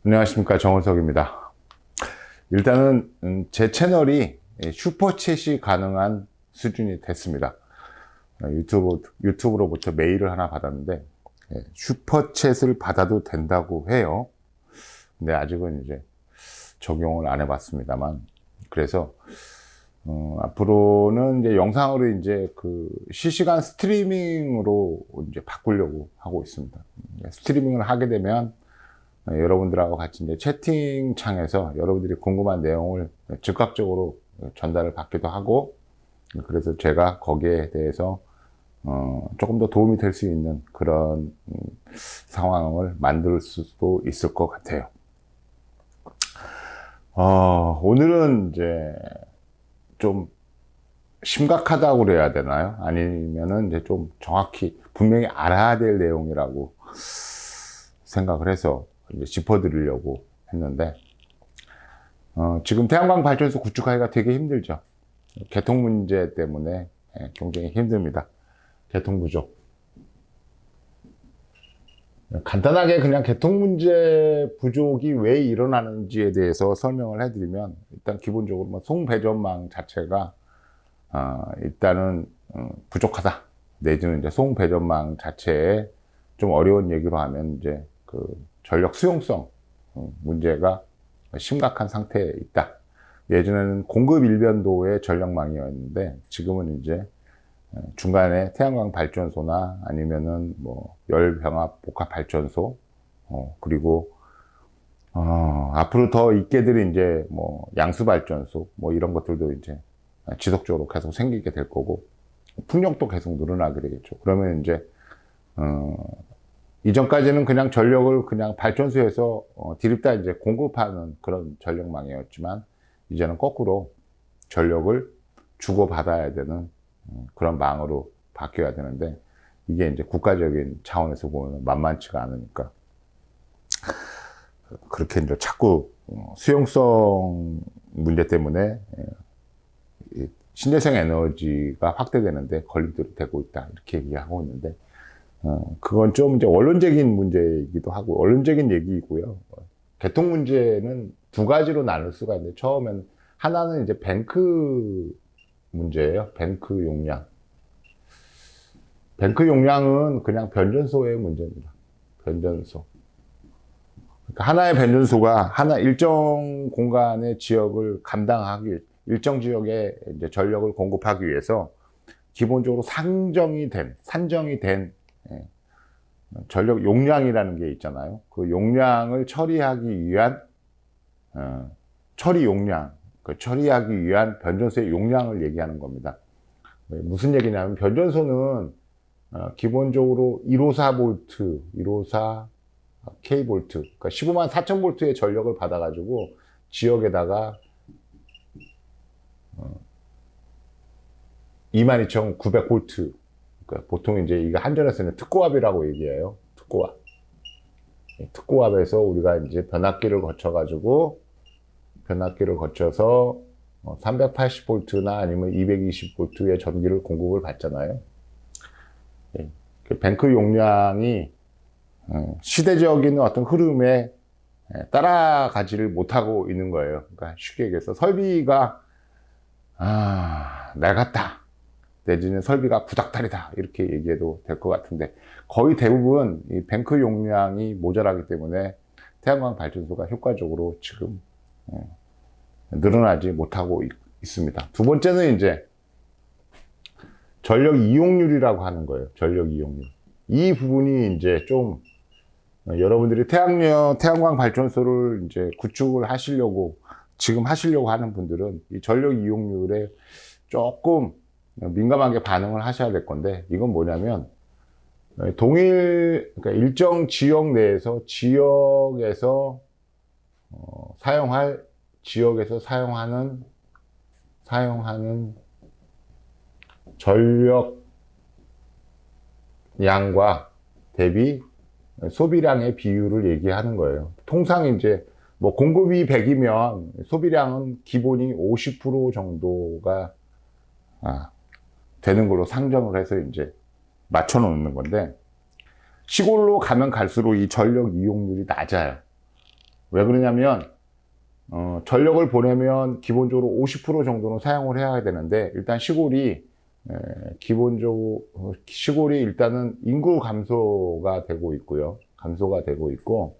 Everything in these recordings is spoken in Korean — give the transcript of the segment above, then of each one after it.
안녕하십니까, 정원석입니다. 일단은 제 채널이 슈퍼챗이 가능한 수준이 됐습니다. 유튜브로부터 메일을 하나 받았는데 슈퍼챗을 받아도 된다고 해요. 근데 아직은 이제 적용을 안 해봤습니다만, 그래서 앞으로는 이제 영상으로 이제 그 실시간 스트리밍으로 이제 바꾸려고 하고 있습니다. 스트리밍을 하게 되면 여러분들하고 같이 이제 채팅창에서 여러분들이 궁금한 내용을 즉각적으로 전달을 받기도 하고, 그래서 제가 거기에 대해서 조금 더 도움이 될 수 있는 그런 상황을 만들 수도 있을 것 같아요. 오늘은 이제 좀 심각하다고 그래야 되나요? 아니면은 이제 좀 정확히 분명히 알아야 될 내용이라고 생각을 해서 이제 짚어드리려고 했는데, 지금 태양광 발전소 구축하기가 되게 힘들죠. 개통 문제 때문에 굉장히 힘듭니다. 개통 부족. 간단하게 그냥 개통 문제 부족이 왜 일어나는지에 대해서 설명을 해드리면, 일단 기본적으로 뭐 송배전망 자체가 일단은 부족하다. 내지는 이제 송배전망 자체에 좀 어려운 얘기로 하면 이제 그 전력 수용성 문제가 심각한 상태에 있다. 예전에는 공급 일변도의 전력망이었는데 지금은 이제 중간에 태양광 발전소나 아니면은 뭐 열병합 복합 발전소, 그리고 앞으로 더 있게 될 이제 뭐 양수 발전소 뭐 이런 것들도 이제 지속적으로 계속 생기게 될 거고, 풍력도 계속 늘어나게 되겠죠. 그러면 이제 이전까지는 그냥 전력을 그냥 발전소에서 디립다 이제 공급하는 그런 전력망이었지만, 이제는 거꾸로 전력을 주고받아야 되는 그런 망으로 바뀌어야 되는데, 이게 이제 국가적인 차원에서 보면 만만치가 않으니까, 그렇게 이제 자꾸 수용성 문제 때문에 신재생 에너지가 확대되는데 걸림돌이 되고 있다, 이렇게 얘기하고 있는데, 그건 좀 이제 원론적인 문제이기도 하고, 원론적인 얘기이고요. 개통 문제는 두 가지로 나눌 수가 있는데, 처음엔 하나는 이제 뱅크 문제예요. 뱅크 용량. 뱅크 용량은 그냥 변전소의 문제입니다. 변전소. 그러니까 하나의 변전소가 하나 일정 공간의 지역을 감당하기, 일정 지역에 이제 전력을 공급하기 위해서 기본적으로 산정이 된 전력 용량이라는 게 있잖아요. 그 용량을 처리하기 위한 처리 용량, 그 처리하기 위한 변전소의 용량을 얘기하는 겁니다. 무슨 얘기냐면, 변전소는 기본적으로 154V, 154KV, 그러니까 15만 4천 볼트의 전력을 받아가지고 지역에다가 22,900V, 그러니까 보통 이제 이거 한전에서는 특고압이라고 얘기해요. 특고압. 특고압에서 우리가 이제 변압기를 거쳐서 380V나 아니면 220V의 전기를 공급을 받잖아요. 그 뱅크 용량이 시대적인 어떤 흐름에 따라가지를 못하고 있는 거예요. 그러니까 쉽게 얘기해서 설비가 낡았다, 내지는 설비가 구닥다리다, 이렇게 얘기해도 될 것 같은데, 거의 대부분 이 뱅크 용량이 모자라기 때문에 태양광 발전소가 효과적으로 지금 늘어나지 못하고 있습니다. 두 번째는 이제 전력 이용률이라고 하는 거예요. 전력 이용률. 이 부분이 이제 좀 여러분들이 태양광 발전소를 이제 구축을 지금 하시려고 하는 분들은 이 전력 이용률에 조금 민감하게 반응을 하셔야 될 건데, 이건 뭐냐면, 그러니까 일정 지역 내에서 지역에서 사용하는 전력량과 대비 소비량의 비율을 얘기하는 거예요. 통상 이제 뭐 공급이 100이면 소비량은 기본이 50% 정도가 되는 걸로 상정을 해서 이제 맞춰 놓는 건데, 시골로 가면 갈수록 이 전력 이용률이 낮아요. 왜 그러냐면 전력을 보내면 기본적으로 50% 정도는 사용을 해야 되는데, 일단 시골이 일단은 인구 감소가 되고 있고요. 감소가 되고 있고,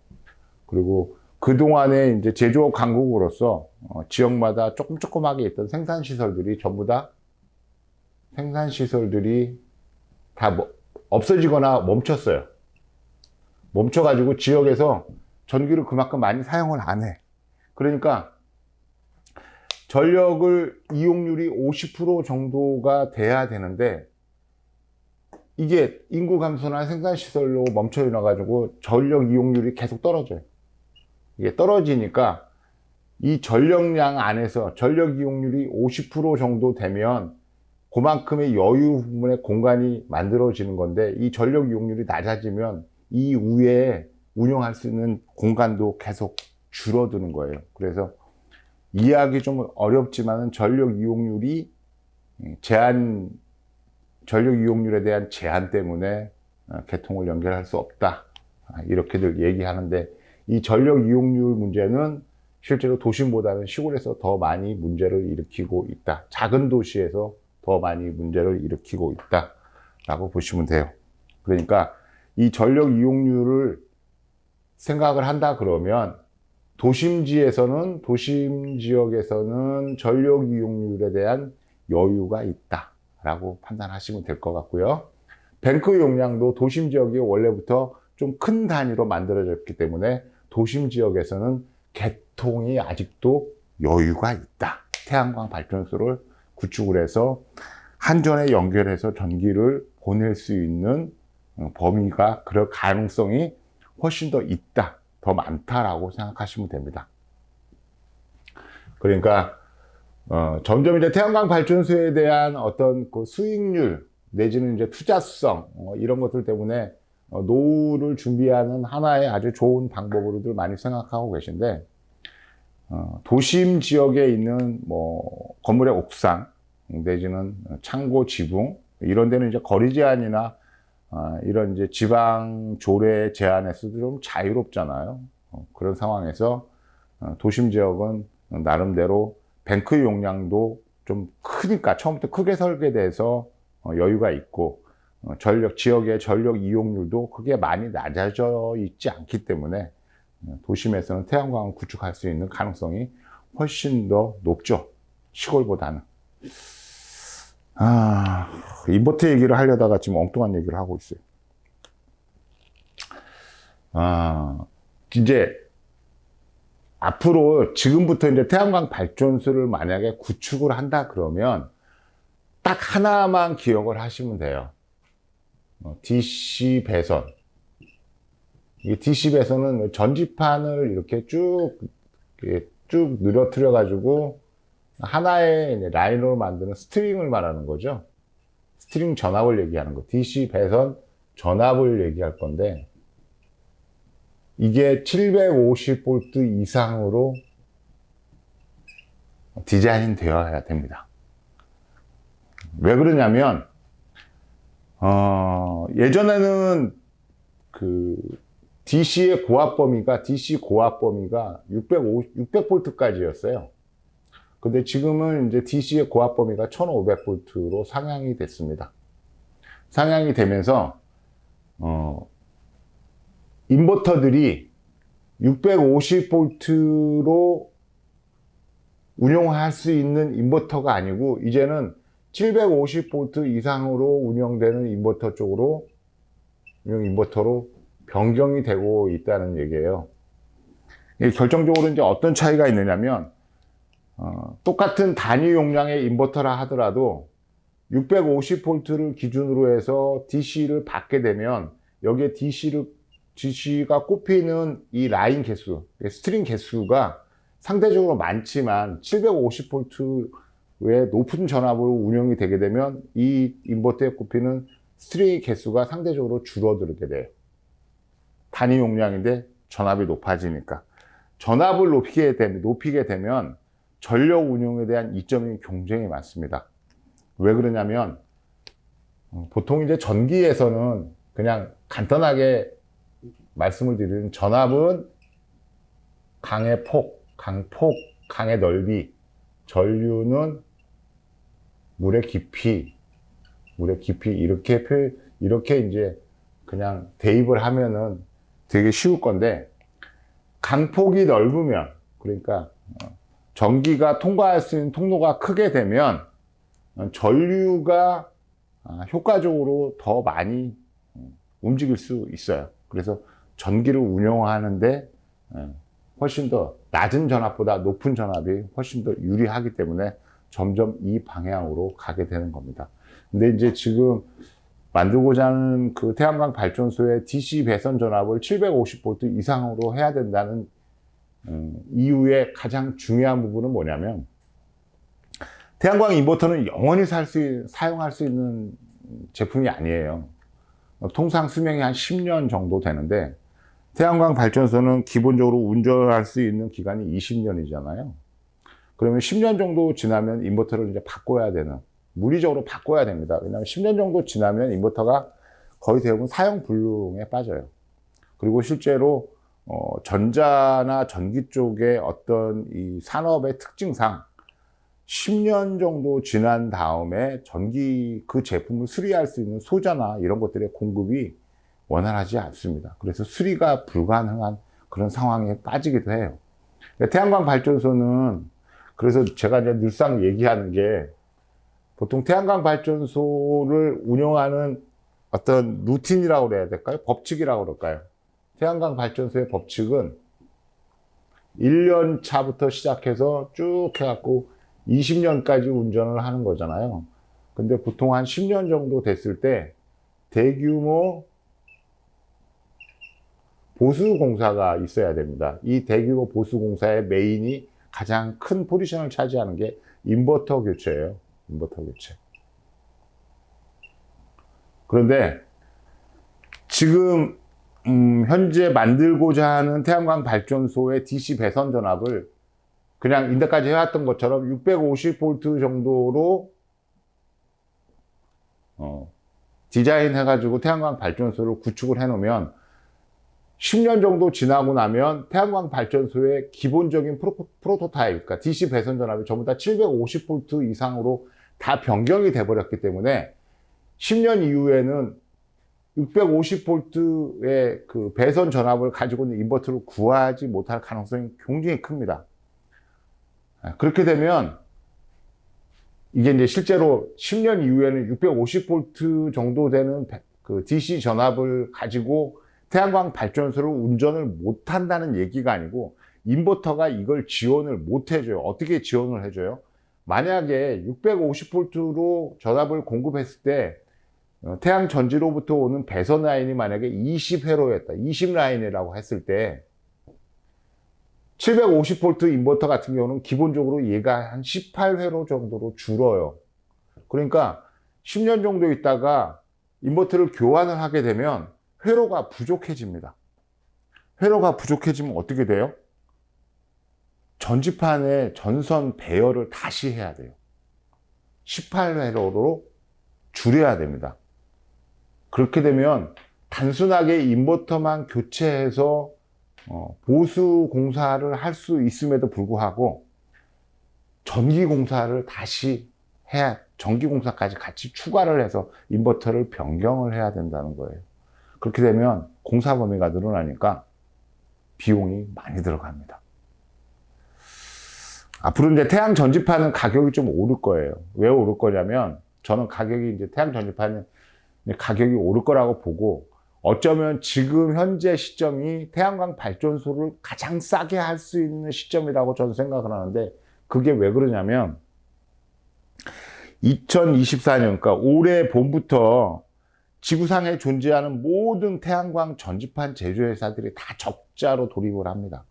그리고 그동안에 이제 제조업 강국으로서 지역마다 조금조금하게 있던 생산시설들이 전부 다 없어지거나 멈췄어요. 멈춰가지고 지역에서 전기를 그만큼 많이 사용을 안 해. 그러니까 전력을 이용률이 50% 정도가 돼야 되는데, 이게 인구 감소나 생산시설로 멈춰 나가지고 전력 이용률이 계속 떨어져요. 이게 떨어지니까 이 전력량 안에서 전력 이용률이 50% 정도 되면 그만큼의 여유 부분의 공간이 만들어지는 건데, 이 전력 이용률이 낮아지면 이 위에 운영할 수 있는 공간도 계속 줄어드는 거예요. 그래서 이해하기 좀 어렵지만은 전력 이용률에 대한 제한 때문에 개통을 연결할 수 없다, 이렇게들 얘기하는데, 이 전력 이용률 문제는 실제로 도심보다는 시골에서 더 많이 문제를 일으키고 있다. 작은 도시에서 더 많이 문제를 일으키고 있다 라고 보시면 돼요. 그러니까 이 전력 이용률을 생각을 한다 그러면 도심 지역에서는 전력 이용률에 대한 여유가 있다 라고 판단하시면 될 것 같고요. 뱅크 용량도 도심 지역이 원래부터 좀 큰 단위로 만들어졌기 때문에 도심 지역에서는 개통이 아직도 여유가 있다. 태양광 발전소를 구축을 해서 한전에 연결해서 전기를 보낼 수 있는 범위가, 그럴 가능성이 훨씬 더 있다, 더 많다라고 생각하시면 됩니다. 그러니까 점점 이제 태양광 발전소에 대한 어떤 그 수익률 내지는 이제 투자성 이런 것들 때문에 노후를 준비하는 하나의 아주 좋은 방법으로들 많이 생각하고 계신데, 도심 지역에 있는 뭐 건물의 옥상 내지는 창고 지붕 이런 데는 이제 거리 제한이나 이런 이제 지방 조례 제한에서도 좀 자유롭잖아요. 그런 상황에서 도심 지역은 나름대로 뱅크 용량도 좀 크니까 처음부터 크게 설계돼서 여유가 있고, 지역의 전력 이용률도 크게 많이 낮아져 있지 않기 때문에 도심에서는 태양광을 구축할 수 있는 가능성이 훨씬 더 높죠, 시골보다는. 인버터 얘기를 하려다가 지금 엉뚱한 얘기를 하고 있어요. 이제 앞으로 지금부터 이제 태양광 발전소를 만약에 구축을 한다 그러면 딱 하나만 기억을 하시면 돼요. DC 배선. 이 DC 배선은 전지판을 이렇게 쭉 늘어뜨려 가지고 하나의 라인으로 만드는 스트링을 말하는 거죠. 스트링 전압을 얘기하는 거. DC 배선 전압을 얘기할 건데, 이게 750V 이상으로 디자인 되어야 됩니다. 왜 그러냐면 예전에는 그 DC 고압 범위가 600V까지였어요. 근데 지금은 이제 DC의 고압 범위가 1500V로 상향이 됐습니다. 상향이 되면서 인버터들이 650V로 운용할 수 있는 인버터가 아니고, 이제는 750V 이상으로 운영되는 인버터로 변경이 되고 있다는 얘기예요. 결정적으로 이제 어떤 차이가 있느냐면, 똑같은 단위 용량의 인버터라 하더라도 650V를 기준으로 해서 DC를 받게 되면, 여기에 DC가 꼽히는 이 라인 개수, 스트링 개수가 상대적으로 많지만 750V의 높은 전압으로 운영이 되게 되면 이 인버터에 꼽히는 스트링 개수가 상대적으로 줄어들게 돼요. 단위 용량인데 전압이 높아지니까. 전압을 높이게 되면 전력 운용에 대한 이점이 굉장히 많습니다. 왜 그러냐면, 보통 이제 전기에서는 그냥 간단하게 말씀을 드리는, 전압은 강의 폭, 강폭, 강의 넓이, 전류는 물의 깊이 이렇게 이제 그냥 대입을 하면은 되게 쉬울 건데, 강폭이 넓으면, 그러니까 전기가 통과할 수 있는 통로가 크게 되면 전류가 효과적으로 더 많이 움직일 수 있어요. 그래서 전기를 운영하는데 훨씬 더 낮은 전압보다 높은 전압이 훨씬 더 유리하기 때문에 점점 이 방향으로 가게 되는 겁니다. 근데 이제 지금 만들고자 하는 그 태양광 발전소의 DC 배선 전압을 750V 이상으로 해야 된다는 이유의 가장 중요한 부분은 뭐냐면, 태양광 인버터는 영원히 사용할 수 있는 제품이 아니에요. 통상 수명이 한 10년 정도 되는데, 태양광 발전소는 기본적으로 운전할 수 있는 기간이 20년이잖아요. 그러면 10년 정도 지나면 인버터를 이제 바꿔야 되는, 물리적으로 바꿔야 됩니다. 왜냐하면 10년 정도 지나면 인버터가 거의 대부분 사용 불능에 빠져요. 그리고 실제로 전자나 전기 쪽의 어떤 이 산업의 특징상 10년 정도 지난 다음에 그 제품을 수리할 수 있는 소자나 이런 것들의 공급이 원활하지 않습니다. 그래서 수리가 불가능한 그런 상황에 빠지기도 해요. 태양광 발전소는, 그래서 제가 이제 늘상 얘기하는 게, 보통 태양광 발전소를 운영하는 어떤 루틴이라고 그래야 될까요? 법칙이라고 그럴까요? 태양광 발전소의 법칙은 1년 차부터 시작해서 쭉 해갖고 20년까지 운전을 하는 거잖아요. 근데 보통 한 10년 정도 됐을 때 대규모 보수 공사가 있어야 됩니다. 이 대규모 보수 공사의 메인이 가장 큰 포지션을 차지하는 게 인버터 교체예요. 인버터 교체. 그런데 지금 현재 만들고자 하는 태양광 발전소의 DC 배선 전압을 그냥 인데까지 해왔던 것처럼 650V 정도로 디자인 해가지고 태양광 발전소를 구축을 해놓으면 10년 정도 지나고 나면 태양광 발전소의 기본적인 프로토타입, 그러니까 DC 배선 전압이 전부 다 750V 이상으로 다 변경이 돼 버렸기 때문에 10년 이후에는 650V의 그 배선 전압을 가지고 있는 인버터를 구하지 못할 가능성이 굉장히 큽니다. 그렇게 되면 이게 이제 실제로 10년 이후에는 650V 정도 되는 그 DC 전압을 가지고 태양광 발전소를 운전을 못 한다는 얘기가 아니고, 인버터가 이걸 지원을 못 해줘요. 어떻게 지원을 해줘요? 만약에 650V로 전압을 공급했을 때 태양 전지로부터 오는 배선 라인이 만약에 20회로였다, 20라인이라고 했을 때 750V 인버터 같은 경우는 기본적으로 얘가 한 18회로 정도로 줄어요. 그러니까 10년 정도 있다가 인버터를 교환을 하게 되면 회로가 부족해집니다. 회로가 부족해지면 어떻게 돼요? 전지판의 전선 배열을 다시 해야 돼요. 18회로로 줄여야 됩니다. 그렇게 되면 단순하게 인버터만 교체해서 보수 공사를 할 수 있음에도 불구하고 전기 공사를 다시 해야, 전기 공사까지 같이 추가를 해서 인버터를 변경을 해야 된다는 거예요. 그렇게 되면 공사 범위가 늘어나니까 비용이 많이 들어갑니다. 앞으로 이제 태양 전지판은 가격이 좀 오를 거예요. 왜 오를 거냐면, 저는 가격이 이제 태양 전지판은 가격이 오를 거라고 보고, 어쩌면 지금 현재 시점이 태양광 발전소를 가장 싸게 할 수 있는 시점이라고 저는 생각을 하는데, 그게 왜 그러냐면 2024년, 그러니까 올해 봄부터 지구상에 존재하는 모든 태양광 전지판 제조회사들이 다 적자로 돌입을 합니다.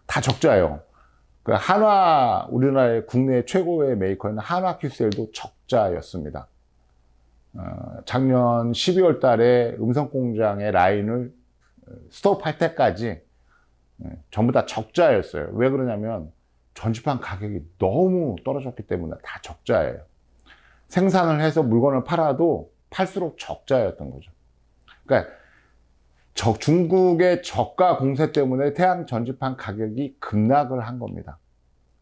다 적자예요. 한화, 우리나라의 국내 최고의 메이커인 한화큐셀도 적자였습니다. 작년 12월 달에 음성공장의 라인을 스톱할 때까지 전부 다 적자였어요. 왜 그러냐면 전지판 가격이 너무 떨어졌기 때문에 다 적자예요. 생산을 해서 물건을 팔아도 팔수록 적자였던 거죠. 그러니까 중국의 저가 공세 때문에 태양 전지판 가격이 급락을 한 겁니다.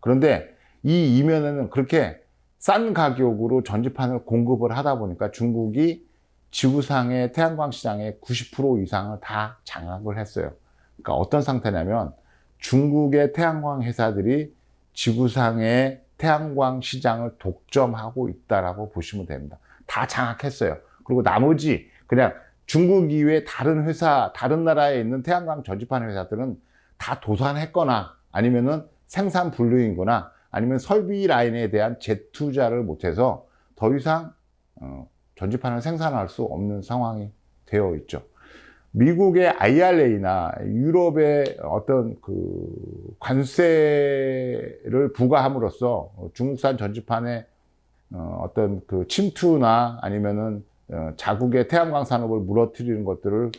그런데 이 이면에는 그렇게 싼 가격으로 전지판을 공급을 하다 보니까 중국이 지구상의 태양광 시장의 90% 이상을 다 장악을 했어요. 그러니까 어떤 상태냐면 중국의 태양광 회사들이 지구상의 태양광 시장을 독점하고 있다라고 보시면 됩니다. 다 장악했어요. 그리고 나머지 그냥 중국 이외에 다른 회사, 다른 나라에 있는 태양광 전지판 회사들은 다 도산했거나 아니면은 생산 불능이거나 아니면 설비 라인에 대한 재투자를 못해서 더 이상 전지판을 생산할 수 없는 상황이 되어 있죠. 미국의 IRA나 유럽의 어떤 그 관세를 부과함으로써 중국산 전지판의 어떤 그 침투나 아니면은 자국의 태양광 산업을 무너뜨리는 것들을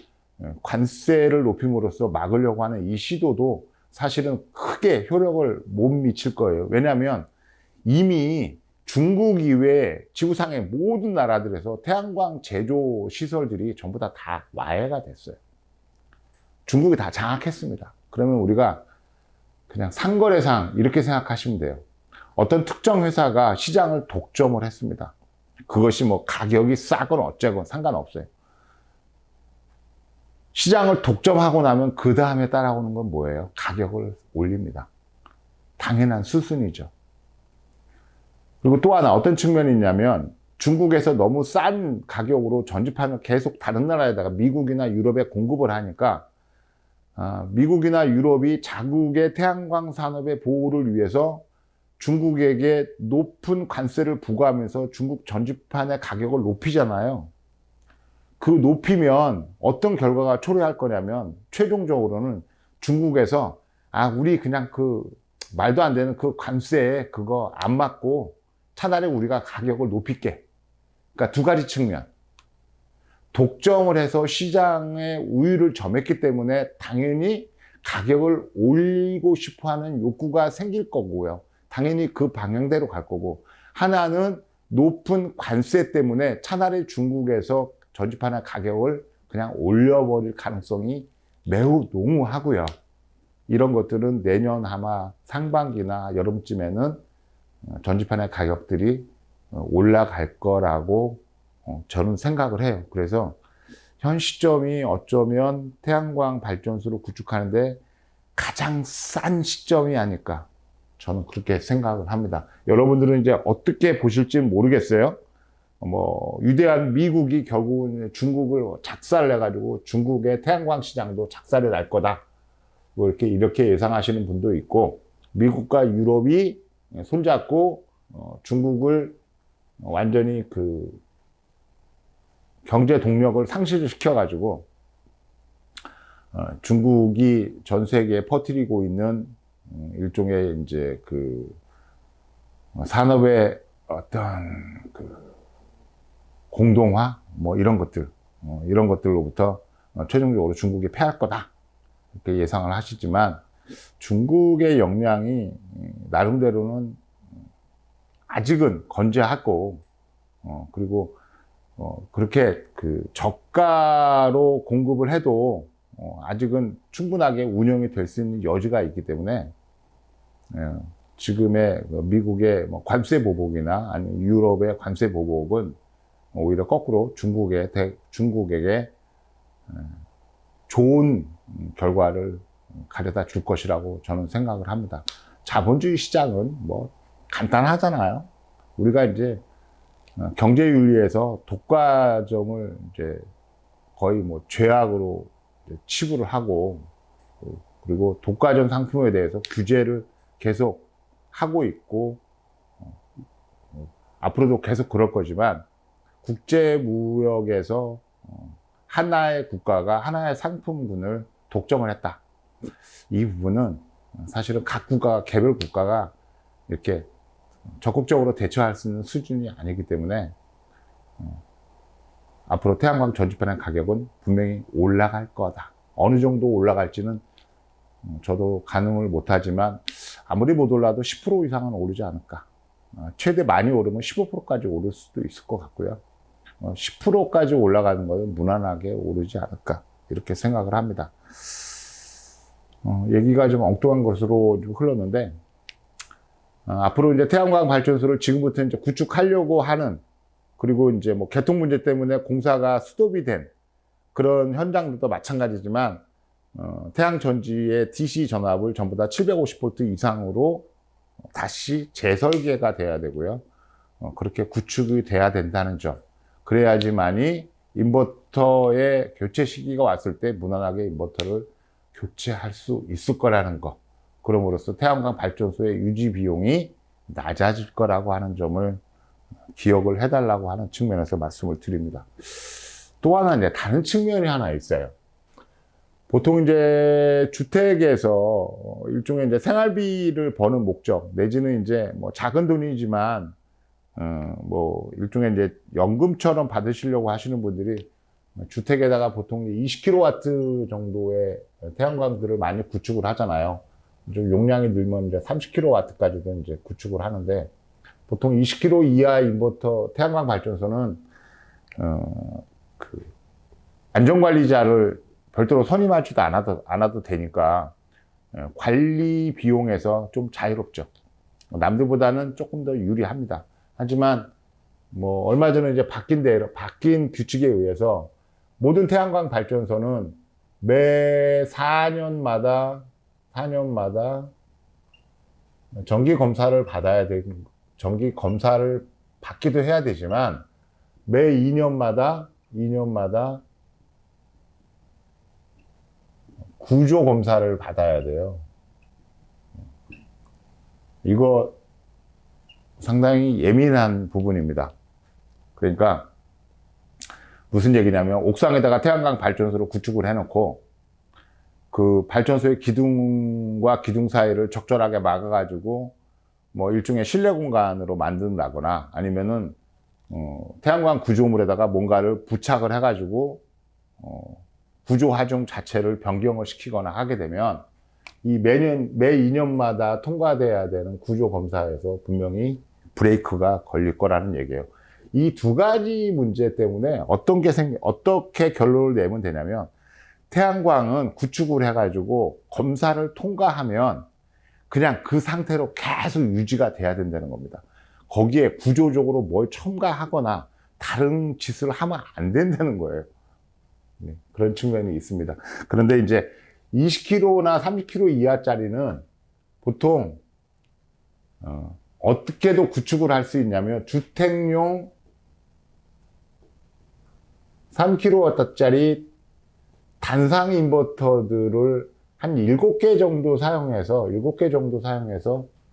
관세를 높임으로써 막으려고 하는 이 시도도 사실은 크게 효력을 못 미칠 거예요. 왜냐하면 이미 중국 이외에 지구상의 모든 나라들에서 태양광 제조 시설들이 전부 다 와해가 됐어요. 중국이 다 장악했습니다. 그러면 우리가 그냥 상거래상 이렇게 생각하시면 돼요. 어떤 특정 회사가 시장을 독점을 했습니다. 그것이 뭐 가격이 싸건 어쩌건 상관없어요. 시장을 독점하고 나면 그 다음에 따라오는 건 뭐예요? 가격을 올립니다. 당연한 수순이죠. 그리고 또 하나 어떤 측면이 있냐면 중국에서 너무 싼 가격으로 전지판을 계속 다른 나라에다가 미국이나 유럽에 공급을 하니까 미국이나 유럽이 자국의 태양광 산업의 보호를 위해서 중국에게 높은 관세를 부과하면서 중국 전지판의 가격을 높이잖아요. 그 높이면 어떤 결과가 초래할 거냐면 최종적으로는 중국에서 우리 그냥 그 말도 안 되는 그 관세에 그거 안 맞고 차라리 우리가 가격을 높일게. 그러니까 두 가지 측면. 독점을 해서 시장에 우위를 점했기 때문에 당연히 가격을 올리고 싶어 하는 욕구가 생길 거고요. 당연히 그 방향대로 갈 거고, 하나는 높은 관세 때문에 차라리 중국에서 전지판의 가격을 그냥 올려버릴 가능성이 매우 농후하고요. 이런 것들은 내년 아마 상반기나 여름쯤에는 전지판의 가격들이 올라갈 거라고 저는 생각을 해요. 그래서 현 시점이 어쩌면 태양광 발전소를 구축하는데 가장 싼 시점이 아닐까, 저는 그렇게 생각을 합니다. 여러분들은 이제 어떻게 보실지 모르겠어요. 위대한 미국이 결국은 중국을 작살내가지고 중국의 태양광 시장도 작살이 날 거다, 뭐 이렇게 예상하시는 분도 있고, 미국과 유럽이 손잡고 중국을 완전히 그 경제 동력을 상실을 시켜가지고 중국이 전 세계에 퍼뜨리고 있는 일종의 이제 그 산업의 어떤 그 공동화 뭐 이런 것들로부터 최종적으로 중국이 패할 거다, 이렇게 예상을 하시지만 중국의 역량이 나름대로는 아직은 건재하고 그리고 그렇게 그 저가로 공급을 해도 아직은 충분하게 운영이 될 수 있는 여지가 있기 때문에 지금의 미국의 관세 보복이나 아니면 유럽의 관세 보복은 오히려 거꾸로 중국에게 좋은 결과를 가져다 줄 것이라고 저는 생각을 합니다. 자본주의 시장은 뭐 간단하잖아요. 우리가 이제 경제윤리에서 독과점을 이제 거의 뭐 죄악으로 치부를 하고, 그리고 독과점 상품에 대해서 규제를 계속 하고 있고, 앞으로도 계속 그럴 거지만 국제무역에서 하나의 국가가 하나의 상품군을 독점을 했다. 이 부분은 사실은 각 국가가, 개별 국가가 이렇게 적극적으로 대처할 수 있는 수준이 아니기 때문에 앞으로 태양광 전지판의 가격은 분명히 올라갈 거다. 어느 정도 올라갈지는 저도 가늠을 못하지만 아무리 못 올라도 10% 이상은 오르지 않을까. 최대 많이 오르면 15%까지 오를 수도 있을 것 같고요. 10%까지 올라가는 것은 무난하게 오르지 않을까. 이렇게 생각을 합니다. 얘기가 좀 엉뚱한 것으로 좀 흘렀는데, 앞으로 이제 태양광 발전소를 지금부터 이제 구축하려고 하는, 그리고 이제 뭐 개통 문제 때문에 공사가 스톱이 된 그런 현장들도 마찬가지지만, 태양 전지의 DC 전압을 전부 다 750V 이상으로 다시 재설계가 돼야 되고요. 그렇게 구축이 돼야 된다는 점. 그래야지만이 인버터의 교체 시기가 왔을 때 무난하게 인버터를 교체할 수 있을 거라는 거. 그럼으로써 태양광 발전소의 유지 비용이 낮아질 거라고 하는 점을 기억을 해달라고 하는 측면에서 말씀을 드립니다. 또 하나 이제 다른 측면이 하나 있어요. 보통 이제 주택에서 일종의 이제 생활비를 버는 목적, 내지는 이제 뭐 작은 돈이지만, 뭐 일종의 이제 연금처럼 받으시려고 하시는 분들이 주택에다가 보통 20kW 정도의 태양광들을 많이 구축을 하잖아요. 좀 용량이 늘면 이제 30kW까지도 이제 구축을 하는데, 보통 20kW 이하 인버터 태양광 발전소는 그 안전관리자를 별도로 선임하지도 않아도 되니까 관리 비용에서 좀 자유롭죠. 남들보다는 조금 더 유리합니다. 하지만 뭐 얼마 전에 이제 바뀐 규칙에 의해서 모든 태양광 발전소는 매 4년마다 정기 검사를 정기 검사를 받기도 해야 되지만, 매 2년마다 구조 검사를 받아야 돼요. 이거 상당히 예민한 부분입니다. 그러니까 무슨 얘기냐면, 옥상에다가 태양광 발전소를 구축을 해놓고 그 발전소의 기둥과 기둥 사이를 적절하게 막아가지고 뭐 일종의 실내 공간으로 만든다거나, 아니면은 태양광 구조물에다가 뭔가를 부착을 해가지고 구조 하중 자체를 변경을 시키거나 하게 되면, 이 매 2년마다 통과돼야 되는 구조 검사에서 분명히 브레이크가 걸릴 거라는 얘기예요. 이 두 가지 문제 때문에 어떻게 결론을 내면 되냐면, 태양광은 구축을 해가지고 검사를 통과하면 그냥 그 상태로 계속 유지가 돼야 된다는 겁니다. 거기에 구조적으로 뭘 첨가하거나 다른 짓을 하면 안 된다는 거예요. 네, 그런 측면이 있습니다. 그런데 이제 20kg나 30kg 이하짜리는 보통 어떻게도 구축을 할 수 있냐면, 주택용 3kW짜리 단상 인버터들을 한 7개 정도 사용해서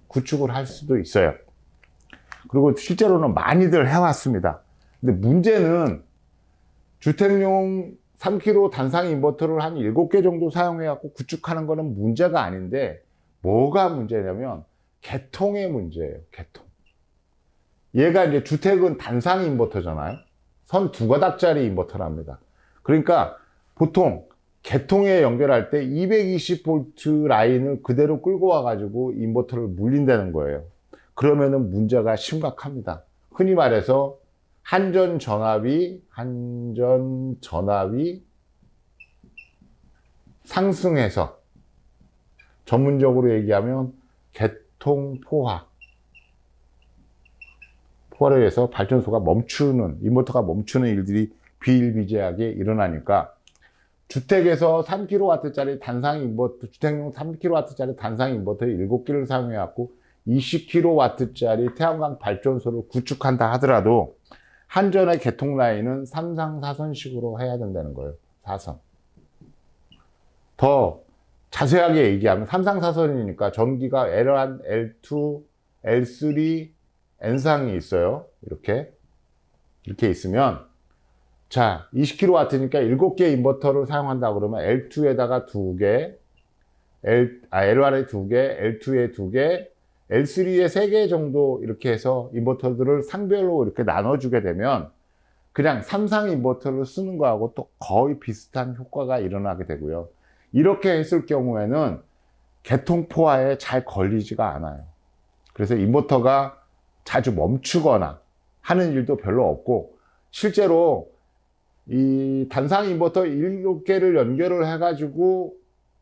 구축을 할 수도 있어요. 그리고 실제로는 많이들 해왔습니다. 근데 문제는 주택용 3kW 단상 인버터를 한 7개 정도 사용해갖고 구축하는 거는 문제가 아닌데, 뭐가 문제냐면 개통의 문제예요. 개통. 얘가 이제 주택은 단상 인버터잖아요. 선 2가닥짜리 인버터랍니다. 그러니까 보통 개통에 연결할 때 220V 라인을 그대로 끌고 와가지고 인버터를 물린다는 거예요. 그러면은 문제가 심각합니다. 흔히 말해서 한전 전압이 상승해서, 전문적으로 얘기하면 개통 포화를 해서 발전소가 인버터가 멈추는 일들이 비일비재하게 일어나니까, 주택에서 3kW짜리 단상 인버터, 주택용 3kW짜리 단상 인버터를 7개를 사용해갖고 20kW짜리 태양광 발전소를 구축한다 하더라도 한전의 개통 라인은 3상 4선식으로 해야 된다는 거예요. 4선. 더 자세하게 얘기하면 3상 4선이니까 전기가 L1, L2, L3, N상이 있어요. 이렇게 있으면, 자, 20kW니까 7개 인버터를 사용한다 그러면 L2에다가 2개, L1에 2개, L2에 2개, L3에 3개 정도 이렇게 해서 인버터들을 상별로 이렇게 나눠주게 되면 그냥 3상 인버터를 쓰는 거하고 또 거의 비슷한 효과가 일어나게 되고요. 이렇게 했을 경우에는 개통포화에 잘 걸리지가 않아요. 그래서 인버터가 자주 멈추거나 하는 일도 별로 없고, 실제로 이 단상 인버터 7개를 연결을 해가지고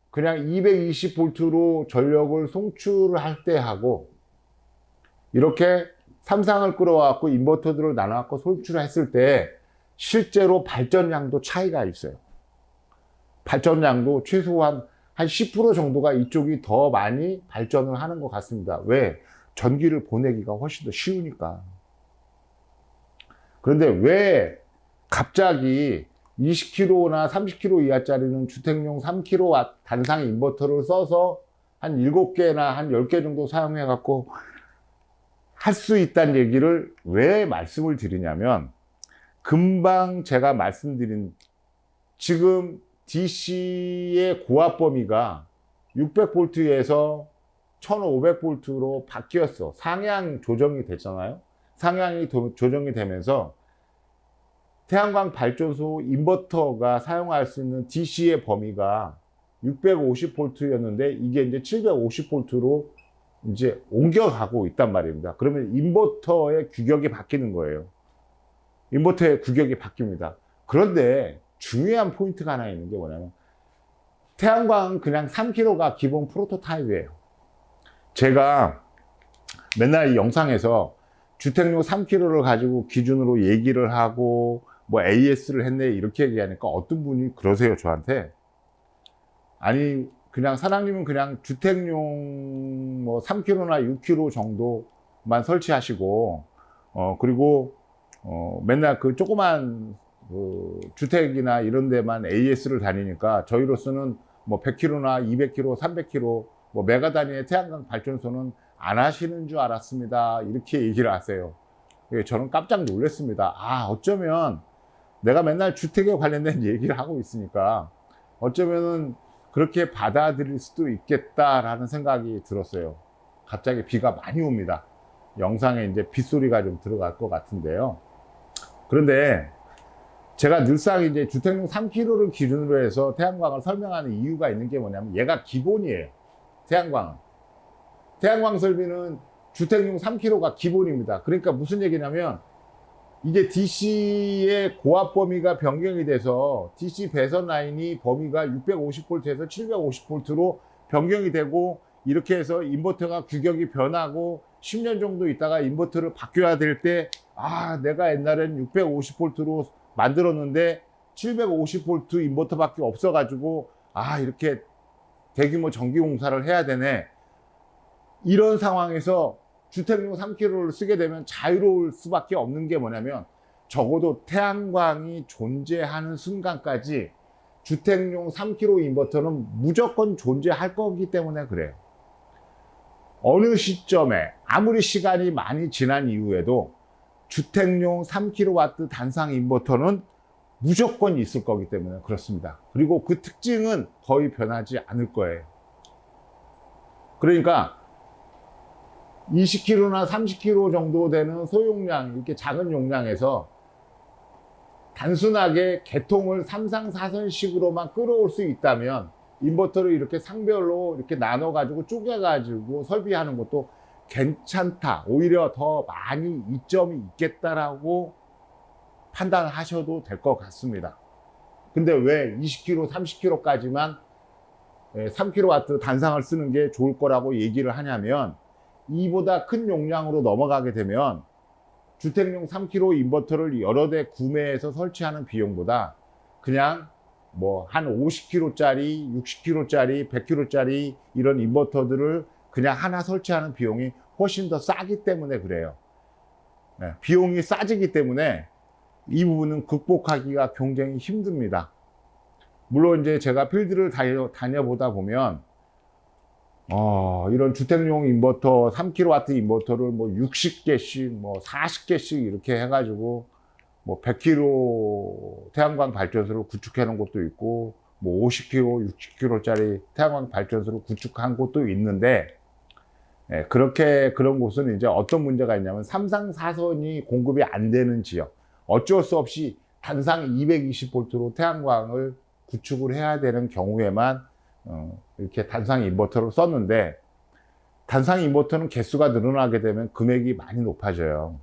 그냥 220V로 전력을 송출을 할 때 하고, 이렇게 삼상을 끌어와갖고 인버터들을 나눠갖고 송출했을 때 실제로 발전량도 차이가 있어요. 발전량도 최소한 한 10% 정도가 이쪽이 더 많이 발전을 하는 것 같습니다. 왜? 전기를 보내기가 훨씬 더 쉬우니까. 그런데 왜 갑자기 20kW나 30kW 이하짜리는 주택용 3kW 단상 인버터를 써서 한 7개나 한 10개 정도 사용해 갖고 할 수 있다는 얘기를 왜 말씀을 드리냐면, 금방 제가 말씀드린 지금 DC의 고압 범위가 600V에서 1500V로 바뀌었어. 상향 조정이 됐잖아요. 상향이 조정이 되면서 태양광 발전소 인버터가 사용할 수 있는 DC의 범위가 650V였는데 이게 이제 750V로 이제 옮겨가고 있단 말입니다. 그러면 인버터의 규격이 바뀌는 거예요. 인버터의 규격이 바뀝니다. 그런데 중요한 포인트가 하나 있는 게 뭐냐면, 태양광은 그냥 3kW가 기본 프로토타입이에요. 제가 맨날 이 영상에서 주택용 3kW를 가지고 기준으로 얘기를 하고 뭐 AS를 했네 이렇게 얘기하니까 어떤 분이 그러세요, 저한테. 아니 그냥 사장님은 그냥 주택용 뭐 3kW나 6kW 정도만 설치하시고 그리고 맨날 그 조그만 그 주택이나 이런 데만 AS를 다니니까 저희로서는 뭐 100kW나 200kW, 300kW 뭐 메가 단위의 태양광 발전소는 안 하시는 줄 알았습니다. 이렇게 얘기를 하세요. 저는 깜짝 놀랐습니다. 아, 어쩌면 내가 맨날 주택에 관련된 얘기를 하고 있으니까 어쩌면은 그렇게 받아들일 수도 있겠다라는 생각이 들었어요. 갑자기 비가 많이 옵니다. 영상에 이제 빗소리가 좀 들어갈 것 같은데요. 그런데 제가 늘상 이제 주택용 3kW를 기준으로 해서 태양광을 설명하는 이유가 있는 게 뭐냐면, 얘가 기본이에요. 태양광은. 태양광 설비는 주택용 3kW가 기본입니다. 그러니까 무슨 얘기냐면, 이게 DC의 고압 범위가 변경이 돼서 DC 배선 라인이 범위가 650V에서 750V로 변경이 되고, 이렇게 해서 인버터가 규격이 변하고 10년 정도 있다가 인버터를 바뀌어야 될 때, 아, 내가 옛날엔 650V로 만들었는데 750V 인버터밖에 없어가지고 아, 이렇게 대규모 전기 공사를 해야 되네. 이런 상황에서 주택용 3kW를 쓰게 되면 자유로울 수밖에 없는 게 뭐냐면, 적어도 태양광이 존재하는 순간까지 주택용 3kW 인버터는 무조건 존재할 거기 때문에 그래요. 어느 시점에 아무리 시간이 많이 지난 이후에도 주택용 3kW 단상 인버터는 무조건 있을 거기 때문에 그렇습니다. 그리고 그 특징은 거의 변하지 않을 거예요. 그러니까 20kW나 30kW 정도 되는 소용량, 이렇게 작은 용량에서 단순하게 개통을 3상 4선식으로만 끌어올 수 있다면, 인버터를 이렇게 상별로 이렇게 나눠 가지고 쪼개 가지고 설비하는 것도 괜찮다, 오히려 더 많이 이점이 있겠다라고 판단하셔도 될 것 같습니다. 근데 왜 20kW, 30kW까지만 3kW 단상을 쓰는 게 좋을 거라고 얘기를 하냐면, 이보다 큰 용량으로 넘어가게 되면 주택용 3kW 인버터를 여러 대 구매해서 설치하는 비용보다 그냥 뭐 한 50kW짜리, 60kW짜리, 100kW짜리 이런 인버터들을 그냥 하나 설치하는 비용이 훨씬 더 싸기 때문에 그래요. 비용이 싸지기 때문에 이 부분은 극복하기가 굉장히 힘듭니다. 물론 이제 제가 필드를 다녀보다 보면 이런 주택용 인버터 3kW 인버터를 뭐 60개씩 뭐 40개씩 이렇게 해가지고 뭐 100kW 태양광 발전소를 구축해 놓은 곳도 있고, 뭐 50kW, 60kW짜리 태양광 발전소를 구축한 곳도 있는데, 그런 곳은 이제 어떤 문제가 있냐면 3상 4선이 공급이 안 되는 지역, 어쩔 수 없이 단상 220V로 태양광을 구축을 해야 되는 경우에만 이렇게 단상 인버터를 썼는데, 단상 인버터는 개수가 늘어나게 되면 금액이 많이 높아져요.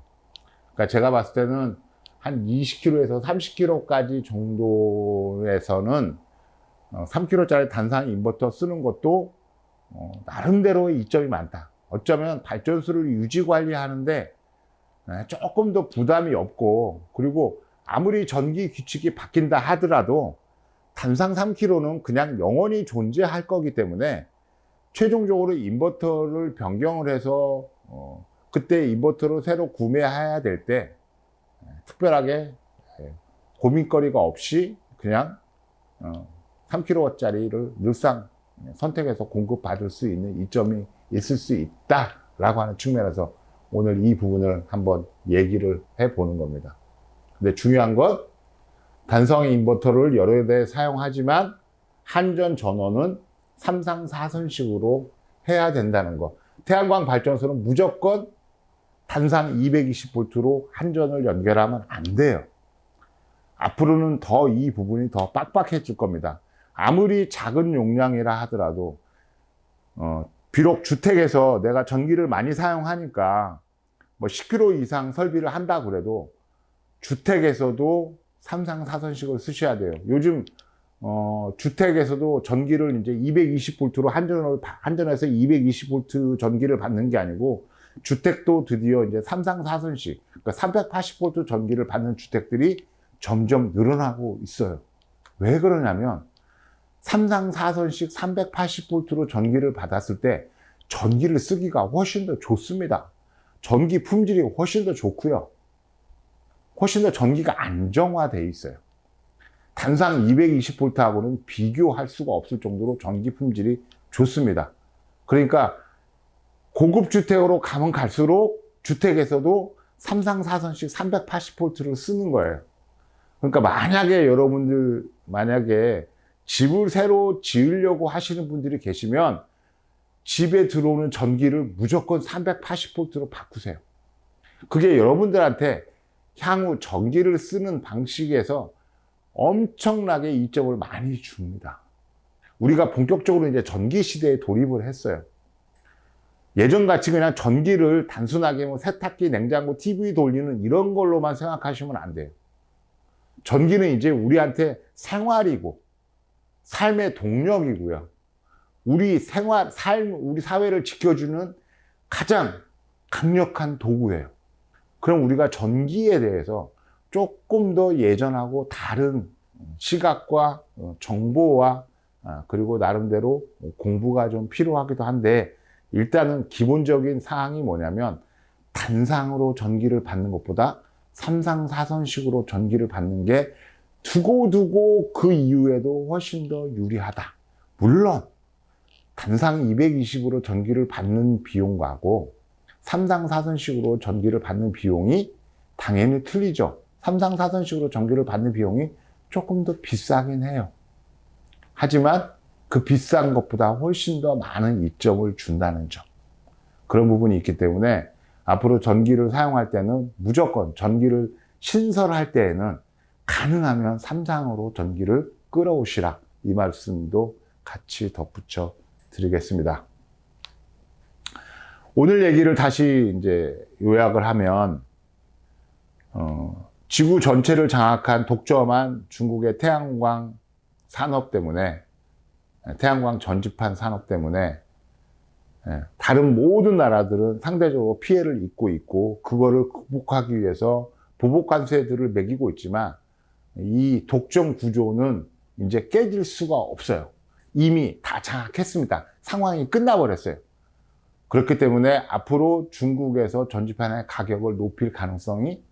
그러니까 제가 봤을 때는 한 20kg에서 30kg까지 정도에서는 3kg짜리 단상 인버터 쓰는 것도 나름대로의 이점이 많다. 어쩌면 발전소를 유지 관리하는데 조금 더 부담이 없고, 그리고 아무리 전기 규칙이 바뀐다 하더라도 단상 3kg는 그냥 영원히 존재할 거기 때문에 최종적으로 인버터를 변경을 해서 그때 인버터를 새로 구매해야 될 때 특별하게 고민거리가 없이 그냥 3kW짜리를 늘상 선택해서 공급받을 수 있는 이점이 있을 수 있다라고 하는 측면에서 오늘 이 부분을 한번 얘기를 해보는 겁니다. 근데 중요한 건 단성 인버터를 여러 대 사용하지만 한전 전원은 3상 4선식으로 해야 된다는 거. 태양광 발전소는 무조건 단상 220V로 한전을 연결하면 안 돼요. 앞으로는 더 이 부분이 더 빡빡해질 겁니다. 아무리 작은 용량이라 하더라도 비록 주택에서 내가 전기를 많이 사용하니까 뭐 10kW 이상 설비를 한다 그래도 주택에서도 3상 4선식을 쓰셔야 돼요. 요즘 주택에서도 전기를 이제 220V로 한전에서 220V 전기를 받는 게 아니고 주택도 드디어 이제 3상 4선식, 그러니까 380V 전기를 받는 주택들이 점점 늘어나고 있어요. 왜 그러냐면 3상 4선식 380V로 전기를 받았을 때 전기를 쓰기가 훨씬 더 좋습니다. 전기 품질이 훨씬 더 좋고요. 훨씬 더 전기가 안정화되어 있어요. 단상 220V하고는 비교할 수가 없을 정도로 전기 품질이 좋습니다. 그러니까 고급 주택으로 가면 갈수록 주택에서도 3상 4선식 380V를 쓰는 거예요. 그러니까 만약에 집을 새로 지으려고 하시는 분들이 계시면 집에 들어오는 전기를 무조건 380V로 바꾸세요. 그게 여러분들한테 향후 전기를 쓰는 방식에서 엄청나게 이점을 많이 줍니다. 우리가 본격적으로 이제 전기 시대에 돌입을 했어요. 예전같이 그냥 전기를 단순하게 뭐 세탁기, 냉장고, TV 돌리는 이런 걸로만 생각하시면 안 돼요. 전기는 이제 우리한테 생활이고 삶의 동력이고요. 우리 사회를 지켜주는 가장 강력한 도구예요. 그럼 우리가 전기에 대해서 조금 더 예전하고 다른 시각과 정보와 그리고 나름대로 공부가 좀 필요하기도 한데, 일단은 기본적인 사항이 뭐냐면 단상으로 전기를 받는 것보다 3상 4선식으로 전기를 받는 게 두고두고 그 이후에도 훨씬 더 유리하다. 물론 단상 220으로 전기를 받는 비용하고 3상 4선식으로 전기를 받는 비용이 당연히 틀리죠. 3상 4선식으로 전기를 받는 비용이 조금 더 비싸긴 해요. 하지만 그 비싼 것보다 훨씬 더 많은 이점을 준다는 점, 그런 부분이 있기 때문에 앞으로 전기를 사용할 때는 무조건 전기를 신설할 때에는 가능하면 3상으로 전기를 끌어오시라, 이 말씀도 같이 덧붙여 드리겠습니다. 오늘 얘기를 다시 이제 요약을 하면 지구 전체를 장악한 독점한 중국의 태양광 산업 때문에, 태양광 전지판 산업 때문에 다른 모든 나라들은 상대적으로 피해를 입고 있고, 그거를 극복하기 위해서 보복관세들을 매기고 있지만 이 독점 구조는 이제 깨질 수가 없어요. 이미 다 장악했습니다. 상황이 끝나버렸어요. 그렇기 때문에 앞으로 중국에서 전지판의 가격을 높일 가능성이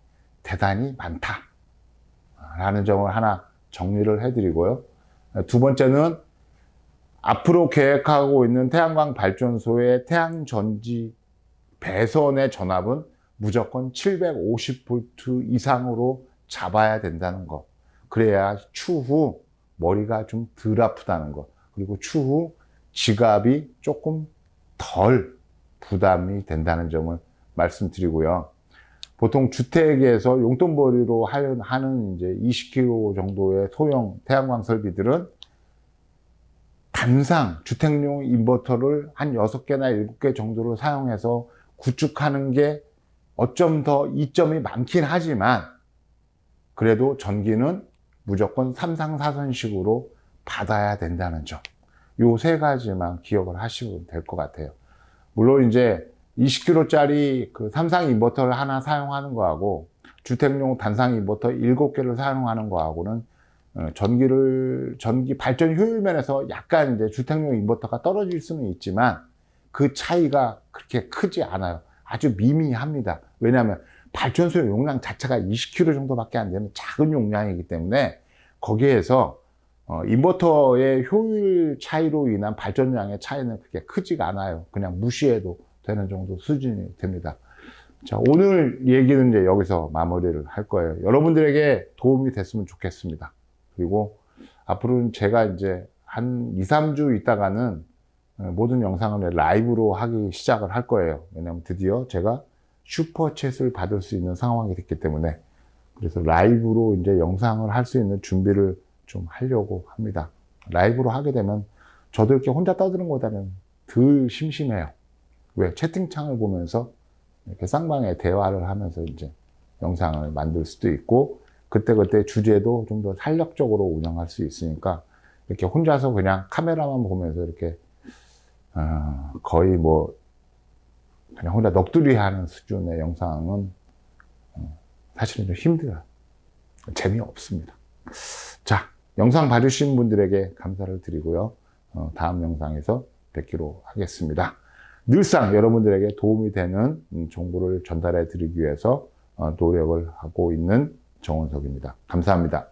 대단히 많다라는 점을 하나 정리를 해드리고요. 두 번째는 앞으로 계획하고 있는 태양광 발전소의 태양전지 배선의 전압은 무조건 750V 이상으로 잡아야 된다는 것. 그래야 추후 머리가 좀 덜 아프다는 것. 그리고 추후 지갑이 조금 덜 부담이 된다는 점을 말씀드리고요. 보통 주택에서 용돈벌이로 하는 이제 20kW 정도의 소형 태양광 설비들은 단상 주택용 인버터를 한 6개나 7개 정도를 사용해서 구축하는 게 어쩜 더 이점이 많긴 하지만 그래도 전기는 무조건 3상 4선식으로 받아야 된다는 점. 요 세 가지만 기억을 하시면 될 것 같아요. 물론 이제 20kW짜리 그 삼상 인버터를 하나 사용하는 거하고 주택용 단상 인버터 7개를 사용하는 거하고는 전기 발전 효율 면에서 약간 이제 주택용 인버터가 떨어질 수는 있지만 그 차이가 그렇게 크지 않아요. 아주 미미합니다. 왜냐하면 발전소 용량 자체가 20kW 정도밖에 안 되는 작은 용량이기 때문에 거기에서 인버터의 효율 차이로 인한 발전량의 차이는 그렇게 크지가 않아요. 그냥 무시해도 되는 정도 수준이 됩니다. 자, 오늘 얘기는 이제 여기서 마무리를 할 거예요. 여러분들에게 도움이 됐으면 좋겠습니다. 그리고 앞으로는 제가 이제 한 2, 3주 있다가는 모든 영상을 라이브로 하기 시작을 할 거예요. 왜냐하면 드디어 제가 슈퍼챗을 받을 수 있는 상황이 됐기 때문에 그래서 라이브로 이제 영상을 할 수 있는 준비를 좀 하려고 합니다. 라이브로 하게 되면 저도 이렇게 혼자 떠드는 것보다는 덜 심심해요. 왜? 채팅창을 보면서 이렇게 쌍방에 대화를 하면서 이제 영상을 만들 수도 있고 그때그때 주제도 좀 더 탄력적으로 운영할 수 있으니까 이렇게 혼자서 그냥 카메라만 보면서 이렇게 거의 뭐 그냥 혼자 넋두리 하는 수준의 영상은 사실은 좀 힘들어요. 재미없습니다. 자, 영상 봐주신 분들에게 감사를 드리고요. 다음 영상에서 뵙기로 하겠습니다. 늘상 여러분들에게 도움이 되는 정보를 전달해 드리기 위해서 노력을 하고 있는 정원석입니다. 감사합니다.